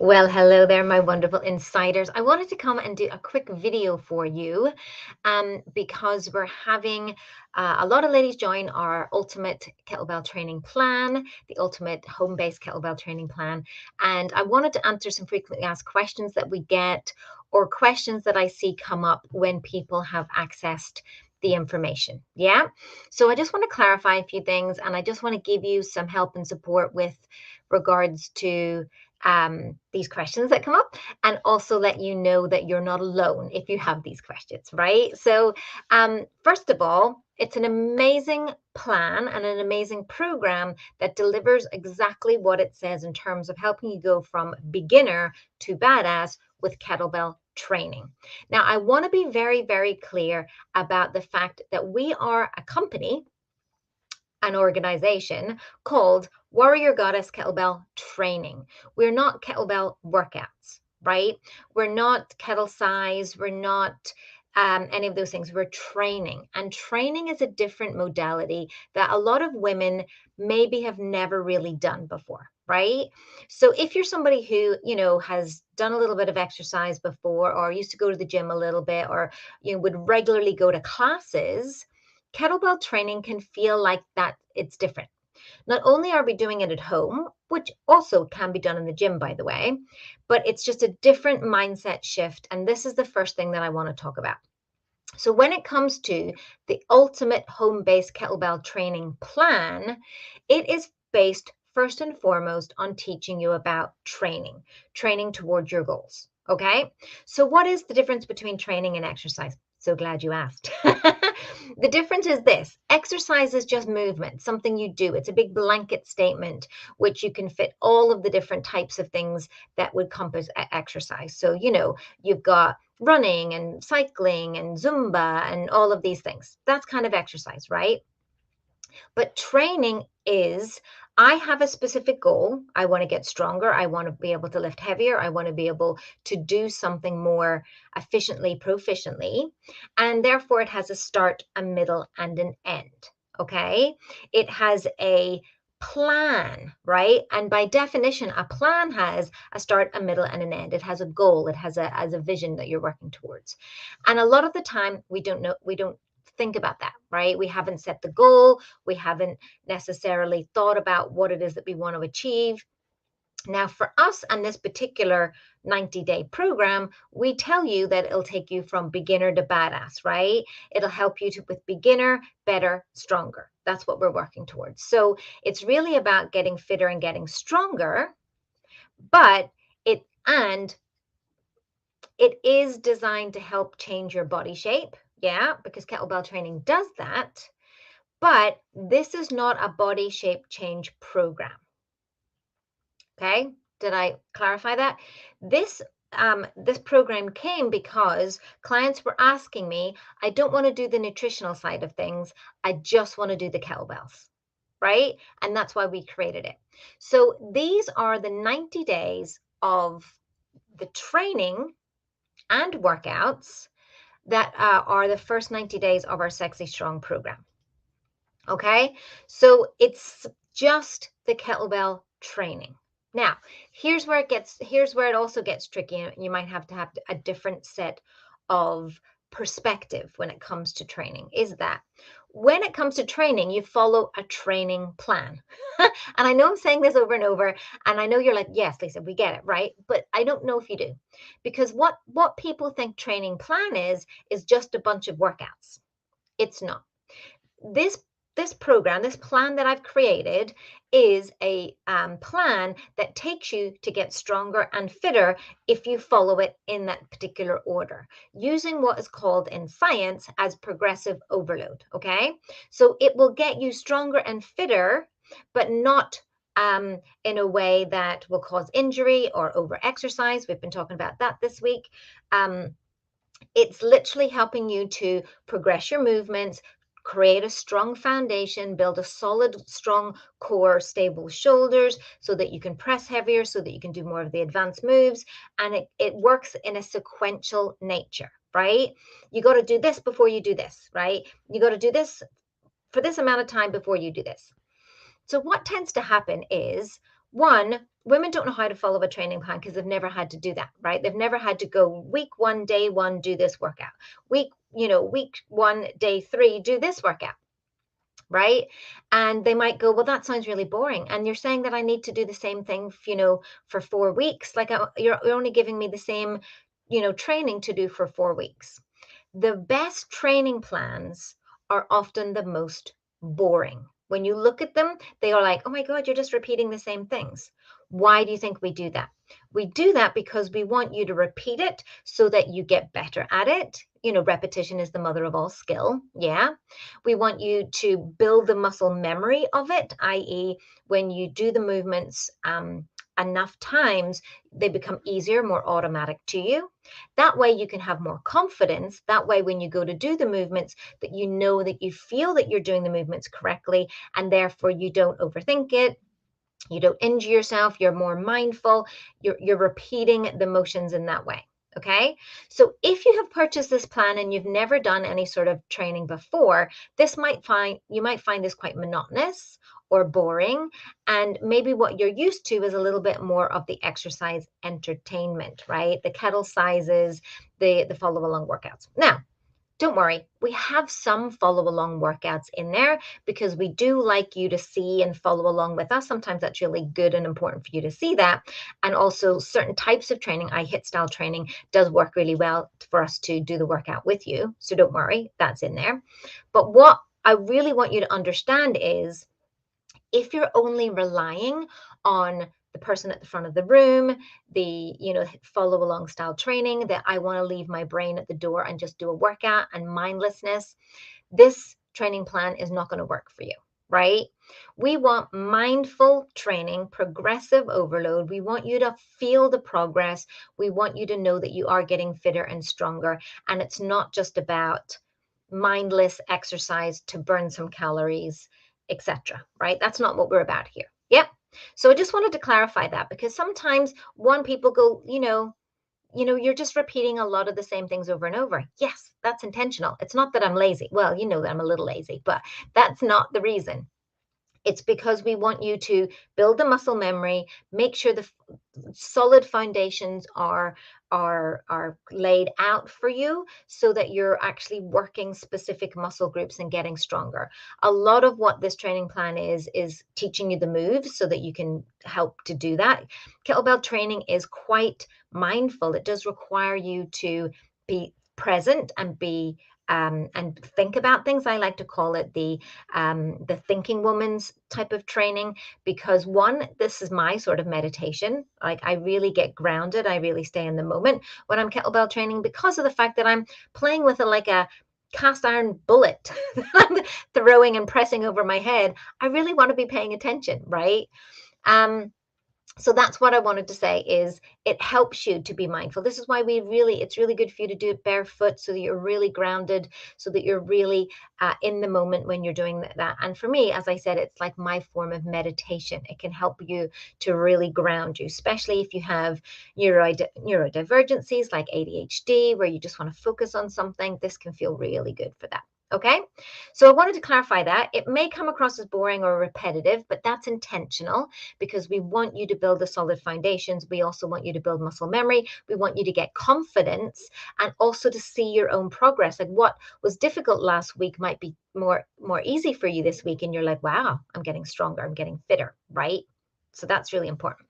Well, hello there, my wonderful insiders. I wanted to come and do a quick video for you because we're having a lot of ladies join our ultimate kettlebell training plan, the ultimate home-based kettlebell training plan. And I wanted to answer some frequently asked questions that we get or questions that I see come up when people have accessed the information. Yeah. So I just want to clarify a few things and I just want to give you some help and support with regards to these questions that come up and also let you know that you're not alone if you have these questions, right? So, first of all, it's an amazing plan and an amazing program that delivers exactly what it says in terms of helping you go from beginner to badass with kettlebell training. Now, I want to be very, very clear about the fact that we are a company, an organization called Warrior Goddess Kettlebell Training. We're not kettlebell workouts, right? We're not kettle size. We're not any of those things. We're training. And training is a different modality that a lot of women maybe have never really done before, right? So if you're somebody who, has done a little bit of exercise before or used to go to the gym a little bit or would regularly go to classes, kettlebell training can feel like that it's different. Not only are we doing it at home, which also can be done in the gym, by the way, but it's just a different mindset shift. And this is the first thing that I want to talk about. So, when it comes to the ultimate home based kettlebell training plan, it is based first and foremost on teaching you about training towards your goals. Okay. So, what is the difference between training and exercise? So glad you asked. The difference is this: exercise is just movement, something you do. It's a big blanket statement, which you can fit all of the different types of things that would compass exercise. So, you've got running and cycling and Zumba and all of these things. That's kind of exercise, right? But training is, I have a specific goal. I want to get stronger. I want to be able to lift heavier. I want to be able to do something more efficiently, proficiently. And therefore, it has a start, a middle, and an end. Okay. It has a plan, right? And by definition, a plan has a start, a middle, and an end. It has a goal. It has a vision that you're working towards. And a lot of the time, we don't think about that, right? We haven't set the goal. We haven't necessarily thought about what it is that we want to achieve. Now, for us on this particular 90-day program, we tell you that it'll take you from beginner to badass, right? It'll help you with beginner, better, stronger. That's what we're working towards. So it's really about getting fitter and getting stronger, but and it is designed to help change your body shape. Yeah, because kettlebell training does that. But this is not a body shape change program. Okay, did I clarify that? This program came because clients were asking me, I don't want to do the nutritional side of things. I just want to do the kettlebells, right? And that's why we created it. So these are the 90 days of the training and workouts that are the first 90 days of our Sexy Strong program. Okay, so it's just the kettlebell training. Now, here's where it also gets tricky. You might have to have a different set of perspective when it comes to training. Is that when it comes to training, you follow a training plan. And I know I'm saying this over and over, and I know you're like, yes, Lisa, we get it, right? But I don't know if you do, because what people think training plan is just a bunch of workouts. It's not. This program, this plan that I've created, is a plan that takes you to get stronger and fitter if you follow it in that particular order, using what is called in science as progressive overload. Okay, so it will get you stronger and fitter, but not in a way that will cause injury or over exercise. We've been talking about that this week. It's literally helping you to progress your movements, create a strong foundation, build a solid, strong core, stable shoulders so that you can press heavier, so that you can do more of the advanced moves. And it works in a sequential nature, right? You got to do this before you do this, right? You got to do this for this amount of time before you do this. So what tends to happen is, one, women don't know how to follow a training plan because they've never had to do that, right? They've never had to go week 1, day 1, do this workout. Week 1, day 3, do this workout, right? And they might go, well, that sounds really boring. And you're saying that I need to do the same thing, for 4 weeks. Like you're only giving me the same, training to do for 4 weeks. The best training plans are often the most boring. When you look at them, they are like, oh my God, you're just repeating the same things. Why do you think we do that? We do that because we want you to repeat it so that you get better at it. Repetition is the mother of all skill. Yeah. We want you to build the muscle memory of it, i.e., when you do the movements enough times, they become easier, more automatic to you. That way you can have more confidence. That way, when you go to do the movements, that you know that you feel that you're doing the movements correctly, and therefore you don't overthink it. You don't injure yourself. You're more mindful. You're repeating the motions in that way. Okay. So if you have purchased this plan and you've never done any sort of training before, you might find this quite monotonous or boring. And maybe what you're used to is a little bit more of the exercise entertainment, right? The kettle sizes, the follow along workouts. Now, don't worry, we have some follow along workouts in there because we do like you to see and follow along with us. Sometimes that's really good and important for you to see that. And also, certain types of training, HIIT style training, does work really well for us to do the workout with you. So don't worry, that's in there. But what I really want you to understand is, if you're only relying on the person at the front of the room, the follow along style training, that I want to leave my brain at the door and just do a workout and mindlessness, this training plan is not going to work for you, right? We want mindful training, progressive overload. We want you to feel the progress. We want you to know that you are getting fitter and stronger. And it's not just about mindless exercise to burn some calories, etc. Right? That's not what we're about here. Yep. So I just wanted to clarify that, because sometimes people go, you're just repeating a lot of the same things over and over. Yes, that's intentional. It's not that I'm lazy. Well, you know that I'm a little lazy, but that's not the reason. It's because we want you to build the muscle memory, make sure the solid foundations are laid out for you, so that you're actually working specific muscle groups and getting stronger. A lot of what this training plan is teaching you the moves so that you can help to do that. Kettlebell training is quite mindful. It does require you to be present and be and think about things. I like to call it the thinking woman's type of training, because one, this is my sort of meditation. Like, I really get grounded. I really stay in the moment when I'm kettlebell training, because of the fact that I'm playing with a cast iron bullet that I'm throwing and pressing over my head. I really want to be paying attention, right? So that's what I wanted to say, is it helps you to be mindful. This is why it's really good for you to do it barefoot, so that you're really grounded, so that you're really in the moment when you're doing that. And for me, as I said, it's like my form of meditation. It can help you to really ground you, especially if you have neurodivergencies like ADHD, where you just want to focus on something. This can feel really good for that. Okay, so I wanted to clarify that. It may come across as boring or repetitive, but that's intentional, because we want you to build the solid foundations. We also want you to build muscle memory. We want you to get confidence, and also to see your own progress. Like, what was difficult last week might be more easy for you this week, and you're like, wow, I'm getting stronger, I'm getting fitter, right? So that's really important.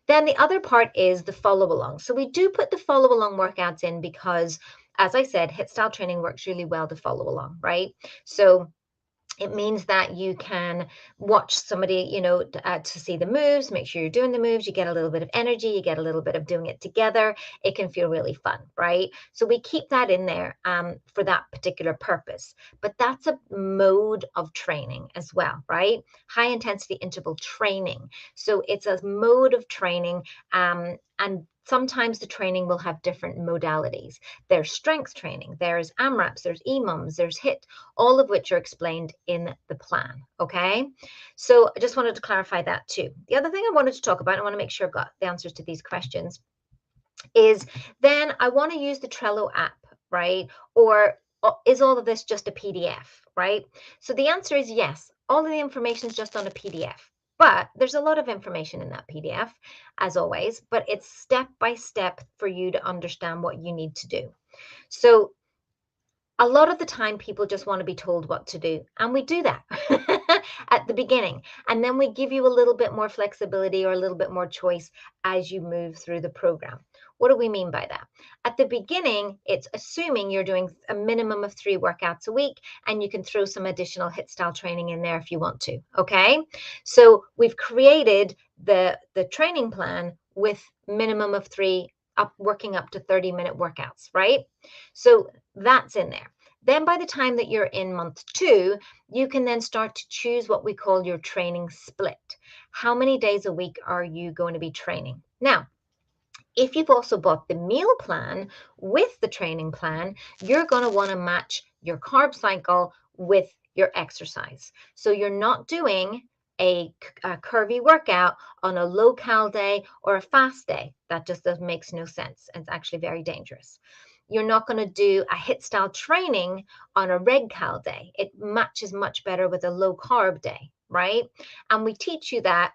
Then the other part is the follow along. So we do put the follow along workouts in because, as I said, HIIT style training works really well to follow along, right? So it means that you can watch somebody, to see the moves, make sure you're doing the moves. You get a little bit of energy, you get a little bit of doing it together. It can feel really fun, right? So we keep that in there for that particular purpose. But that's a mode of training as well, right? High intensity interval training. So it's a mode of training, and sometimes the training will have different modalities. There's strength training, there's AMRAPs, there's EMOMs, there's HIIT, all of which are explained in the plan. Okay, so I just wanted to clarify that too. The other thing I wanted to talk about, I want to make sure I've got the answers to these questions, is then I want to use the Trello app, right? Or is all of this just a PDF, right? So the answer is yes. All of the information is just on a PDF. But there's a lot of information in that PDF, as always, but it's step by step for you to understand what you need to do. So a lot of the time people just want to be told what to do, and we do that at the beginning, and then we give you a little bit more flexibility or a little bit more choice as you move through the program. What do we mean by that? At the beginning, it's assuming you're doing a minimum of 3 workouts a week, and you can throw some additional HIIT style training in there if you want to. Okay, so we've created the training plan with minimum of 3, working up to 30-minute workouts, right? So that's in there. Then by the time that you're in month 2, you can then start to choose what we call your training split. How many days a week are you going to be training? Now, if you've also bought the meal plan with the training plan, you're going to want to match your carb cycle with your exercise. So you're not doing a curvy workout on a low cal day or a fast day. That just makes no sense. It's actually very dangerous. You're not going to do a HIIT style training on a reg cal day. It matches much better with a low carb day, right? And we teach you that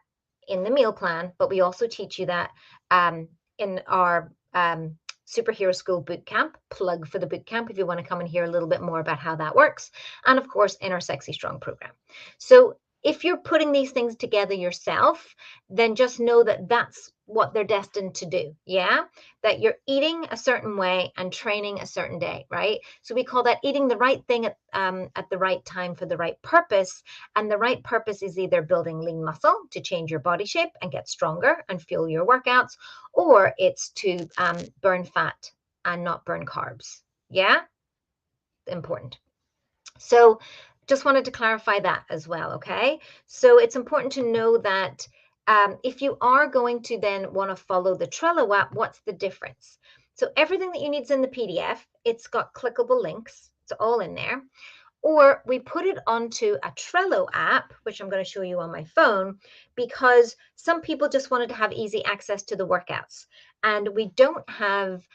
in the meal plan, but we also teach you that in our Superhero School Bootcamp, plug for the bootcamp if you want to come and hear a little bit more about how that works. And of course, in our Sexy Strong program. So if you're putting these things together yourself, then just know that that's what they're destined to do. Yeah. That you're eating a certain way and training a certain day, right? So we call that eating the right thing at the right time for the right purpose. And the right purpose is either building lean muscle to change your body shape and get stronger and fuel your workouts, or it's to burn fat and not burn carbs. Yeah. Important. So just wanted to clarify that as well, okay? So it's important to know that if you are going to then want to follow the Trello app, what's the difference? So everything that you need is in the PDF. It's got clickable links. It's all in there. Or we put it onto a Trello app, which I'm going to show you on my phone, because some people just wanted to have easy access to the workouts. And we don't have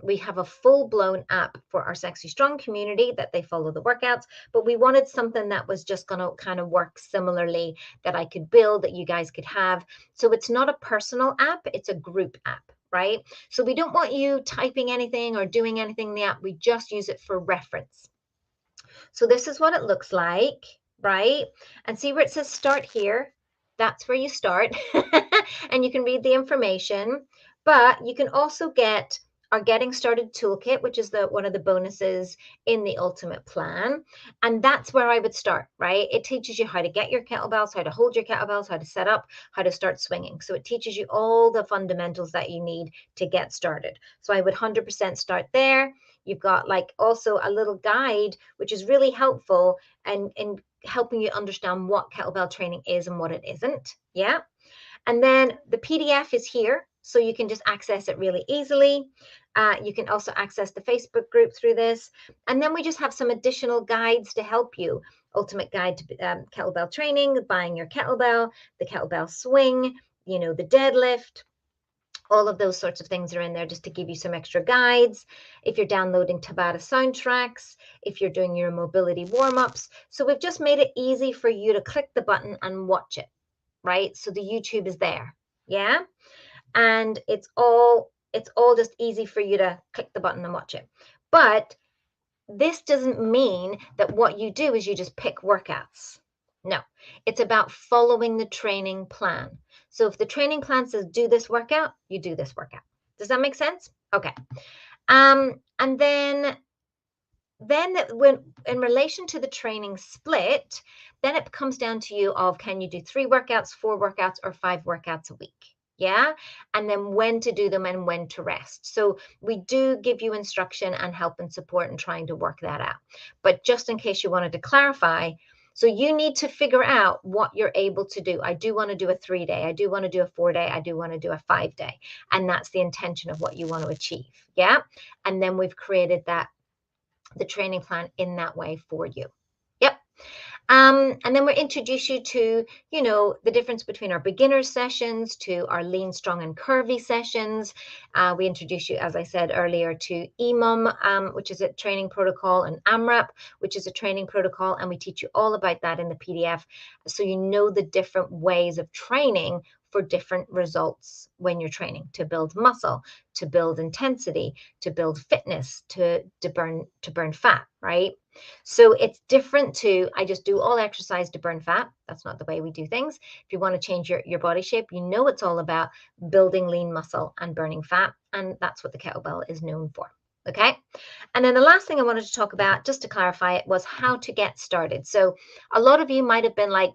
we have a full-blown app for our Sexy Strong community that they follow the workouts, but we wanted something that was just going to kind of work similarly, that I could build, that you guys could have. So it's not a personal app, it's a group app, right? So we don't want you typing anything or doing anything in the app. We just use it for reference. So this is what it looks like, right? And see where it says start here? That's where you start. And you can read the information, but you can also get our Getting Started Toolkit, which is one of the bonuses in the Ultimate Plan. And that's where I would start, right? It teaches you how to get your kettlebells, how to hold your kettlebells, how to set up, how to start swinging. So it teaches you all the fundamentals that you need to get started. So I would 100% start there. You've got like also a little guide, which is really helpful and helping you understand what kettlebell training is and what it isn't. Yeah. And then the PDF is here, so you can just access it really easily. You can also access the Facebook group through this. And then we just have some additional guides to help you. Ultimate Guide to Kettlebell Training, buying your kettlebell, the kettlebell swing, the deadlift. All of those sorts of things are in there just to give you some extra guides. If you're downloading Tabata soundtracks, if you're doing your mobility warm-ups. So we've just made it easy for you to click the button and watch it, right? So the YouTube is there, yeah? And it's all just easy for you to click the button and watch it. But this doesn't mean that what you do is you just pick workouts. No, it's about following the training plan. So if the training plan says do this workout, you do this workout. Does that make sense? Okay. And then when in relation to the training split, then it comes down to you of can you do 3 workouts, 4 workouts, or 5 workouts a week? Yeah. And then when to do them and when to rest. So we do give you instruction and help and support in trying to work that out. But just in case you wanted to clarify, so you need to figure out what you're able to do. I do want to do a 3-day. I do want to do a 4-day. I do want to do a 5-day. And that's the intention of what you want to achieve. Yeah. And then we've created the training plan in that way for you. Yep. And then we'll introduce you to, the difference between our beginner sessions to our lean, strong, and curvy sessions. We introduce you, as I said earlier, to EMOM, which is a training protocol, and AMRAP, which is a training protocol. And we teach you all about that in the PDF. So you know the different ways of training for different results when you're training, to build muscle, to build intensity, to build fitness, to burn fat, right? So it's different to, I just do all exercise to burn fat. That's not the way we do things. If you want to change your body shape, it's all about building lean muscle and burning fat. And that's what the kettlebell is known for. Okay. And then the last thing I wanted to talk about, just to clarify it, was how to get started. So a lot of you might have been like,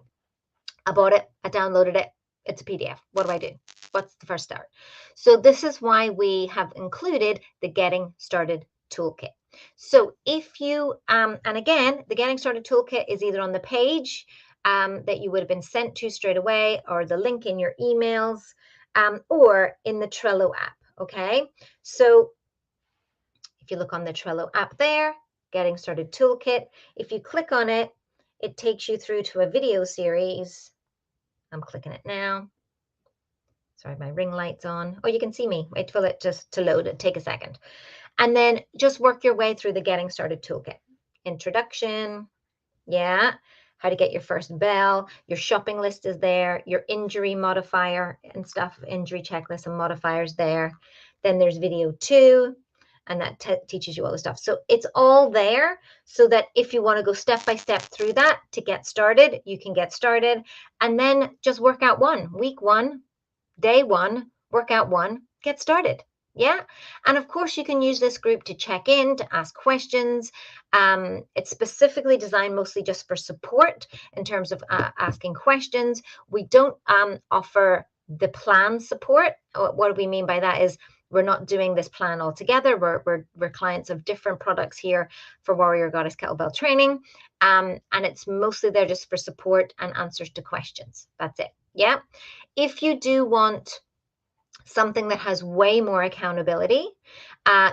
I bought it, I downloaded it, it's a PDF. What do I do? What's the first start? So this is why we have included the Getting Started Toolkit. So if you, and again, the Getting Started Toolkit is either on the page that you would have been sent to straight away, or the link in your emails, or in the Trello app, okay? So if you look on the Trello app there, Getting Started Toolkit, if you click on it, it takes you through to a video series. I'm clicking it now. Sorry, my ring light's on. Oh, you can see me. Wait for it just to load. It take a second. And then just work your way through the Getting Started Toolkit. Introduction, yeah. How to get your first bell. Your shopping list is there. Your injury modifier and stuff, injury checklist and modifiers there. Then there's video 2, and that teaches you all the stuff. So it's all there so that if you want to go step by step through that to get started, you can get started. And then just workout 1, week 1, day 1, workout 1, get started. Yeah. And of course, you can use this group to check in, to ask questions. It's specifically designed mostly just for support in terms of asking questions. We don't offer the plan support. What do we mean by that is we're not doing this plan all together. We're clients of different products here for Warrior Goddess Kettlebell Training. And it's mostly there just for support and answers to questions. That's it. Yeah. If you do want something that has way more accountability,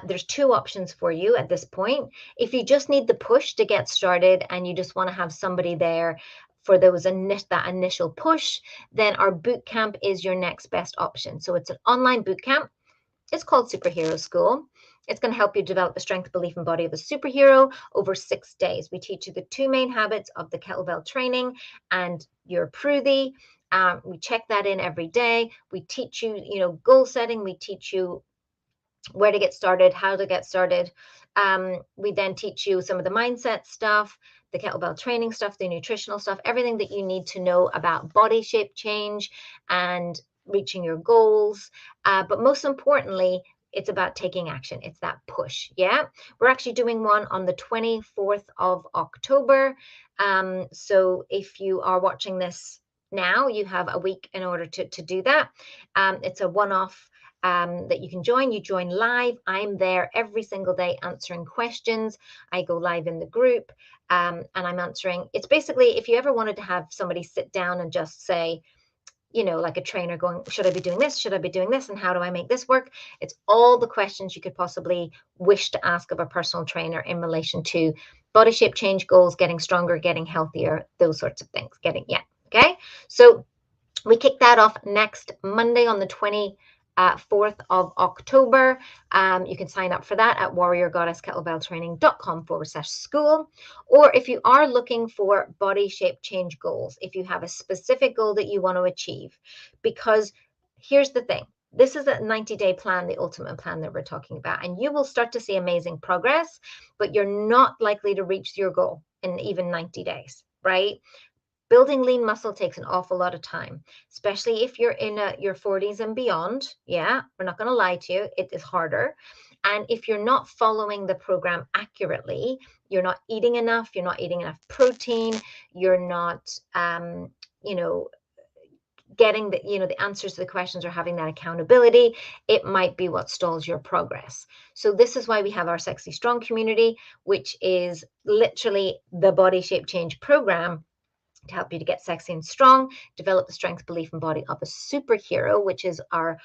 there's 2 options for you at this point. If you just need the push to get started and you just want to have somebody there for that initial push, then our boot camp is your next best option. So it's an online boot camp. It's called Superhero School. It's going to help you develop the strength, belief, and body of a superhero over 6 days. We teach you the 2 main habits of the kettlebell training and your Pruthi. We check that in every day. We teach you, goal setting. We teach you where to get started, how to get started. We then teach you some of the mindset stuff, the kettlebell training stuff, the nutritional stuff, everything that you need to know about body shape change and reaching your goals. But most importantly, it's about taking action. It's that push. Yeah. We're actually doing one on the 24th of October. So if you are watching this now, you have a week in order to do that. It's a one-off that you can join. You join live. I'm there every single day answering questions. I go live in the group and I'm answering. It's basically, if you ever wanted to have somebody sit down and just say, like a trainer going, should I be doing this? Should I be doing this? And how do I make this work? It's all the questions you could possibly wish to ask of a personal trainer in relation to body shape change goals, getting stronger, getting healthier, those sorts of things. Okay. So we kick that off next Monday on the 24th of October. You can sign up for that at warriorgoddesskettlebelltraining.com/school. Or if you are looking for body shape change goals, if you have a specific goal that you want to achieve, because here's the thing. This is a 90-day plan, the ultimate plan that we're talking about, and you will start to see amazing progress, but you're not likely to reach your goal in even 90 days, right? Building lean muscle takes an awful lot of time, especially if you're in your 40s and beyond. Yeah, we're not going to lie to you. It is harder. And if you're not following the program accurately, you're not eating enough, you're not eating enough protein, you're not, getting the answers to the questions or having that accountability, it might be what stalls your progress. So this is why we have our Sexy Strong community, which is literally the body shape change program to help you to get sexy and strong, develop the strength, belief, and body of a superhero, which is our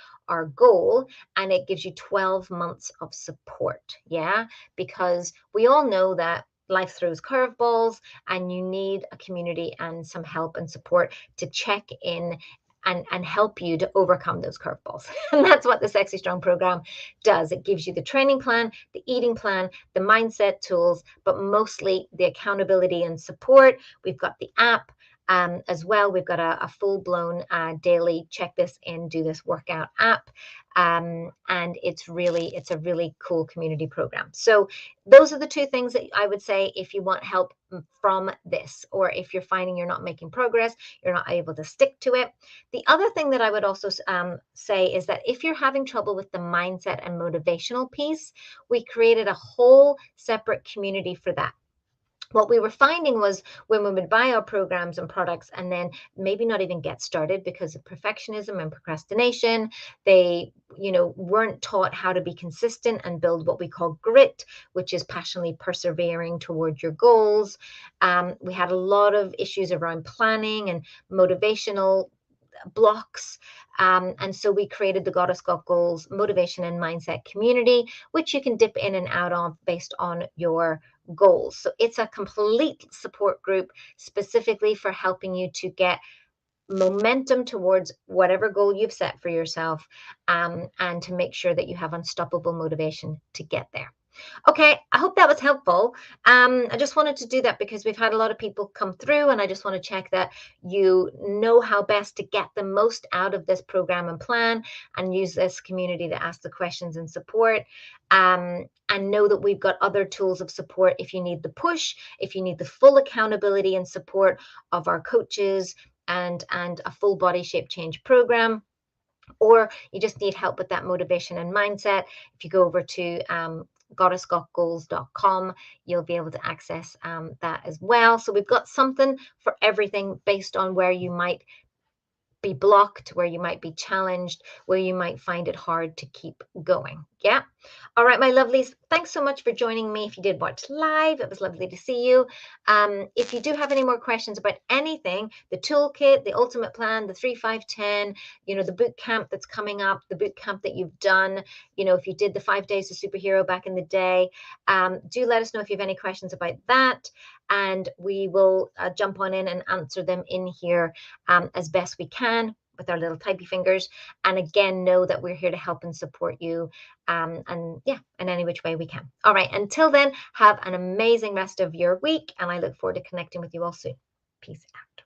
goal. And it gives you 12 months of support. Yeah, because we all know that life throws curveballs and you need a community and some help and support to check in and help you to overcome those curveballs. And that's what the Sexy Strong program does. It gives you the training plan, the eating plan, the mindset tools, but mostly the accountability and support. We've got the app as well. We've got a full-blown daily check this in, do this workout app. And it's a really cool community program. So those are the two things that I would say if you want help from this, or if you're finding you're not making progress, you're not able to stick to it. The other thing that I would also say is that if you're having trouble with the mindset and motivational piece, we created a whole separate community for that. What we were finding was when we would buy our programs and products and then maybe not even get started because of perfectionism and procrastination, they, weren't taught how to be consistent and build what we call grit, which is passionately persevering towards your goals. We had a lot of issues around planning and motivational blocks. And so we created the Goddess Got Goals motivation and mindset community, which you can dip in and out of based on your goals. So it's a complete support group specifically for helping you to get momentum towards whatever goal you've set for yourself, and to make sure that you have unstoppable motivation to get there. Okay, I hope that was helpful. I just wanted to do that because we've had a lot of people come through, and I just want to check that you know how best to get the most out of this program and plan, and use this community to ask the questions and support. And know that we've got other tools of support if you need the push, if you need the full accountability and support of our coaches, and a full body shape change program, or you just need help with that motivation and mindset. If you go over to goddessgotgoals.com, you'll be able to access that as well. So we've got something for everything based on where you might be blocked, where you might be challenged, where you might find it hard to keep going. Yeah. All right, my lovelies. Thanks so much for joining me. If you did watch live, it was lovely to see you. If you do have any more questions about anything, the toolkit, the ultimate plan, the 3, 5, 10, the boot camp that's coming up, the boot camp that you've done, if you did the 5 days of superhero back in the day, do let us know if you have any questions about that. And we will jump on in and answer them in here as best we can with our little typey fingers. And again, know that we're here to help and support you. And yeah, in any which way we can. All right. Until then, have an amazing rest of your week. And I look forward to connecting with you all soon. Peace out.